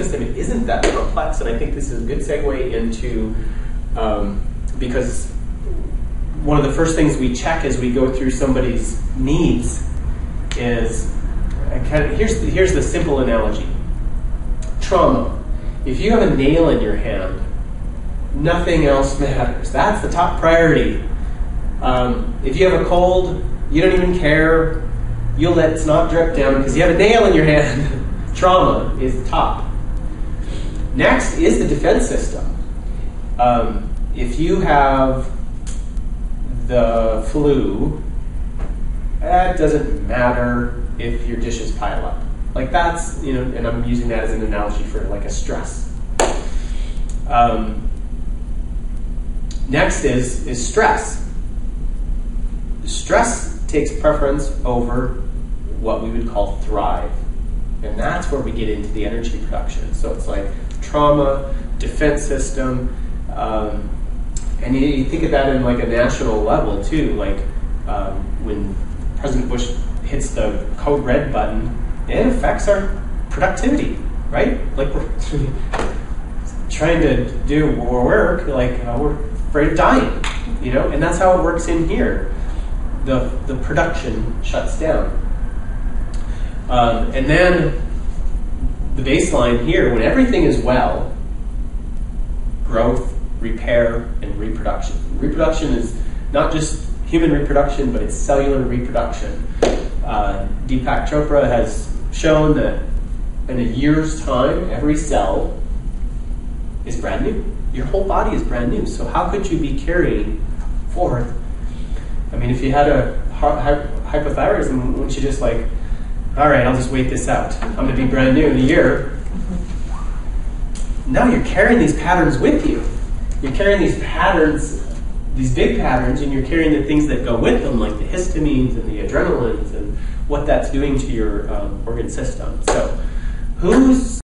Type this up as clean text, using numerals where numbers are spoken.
system isn't that complex, and I think this is a good segue into, because one of the first things we check as we go through somebody's needs is, here's the simple analogy. Trauma. If you have a nail in your hand, nothing else matters. That's the top priority. If you have a cold, you don't even care. You'll let snot drip down because you have a nail in your hand. Trauma is top. Next is the defense system. If you have the flu, it doesn't matter if your dishes pile up. Like that's, and I'm using that as an analogy for like a stress. Next is stress. Stress takes preference over what we would call thrive. And that's where we get into the energy production. So it's like trauma, defense system, and you think of that in like a national level too. Like when President Bush hits the code red button, it affects our productivity, right? Like we're trying to do work, like we're afraid of dying, and that's how it works in here. The production shuts down. And then the baseline here, when everything is well, growth, repair, and reproduction. Reproduction is not just human reproduction, but it's cellular reproduction. Deepak Chopra has shown that in a year's time, every cell is brand new. Your whole body is brand new. So how could you be carrying forth? I mean, if you had a hypothyroidism, wouldn't you just like, all right, I'll just wait this out. I'm going to be brand new in a year. No, you're carrying these patterns with you. You're carrying these patterns, these big patterns, and you're carrying the things that go with them, like the histamines and the adrenalines and what that's doing to your organ system. So who's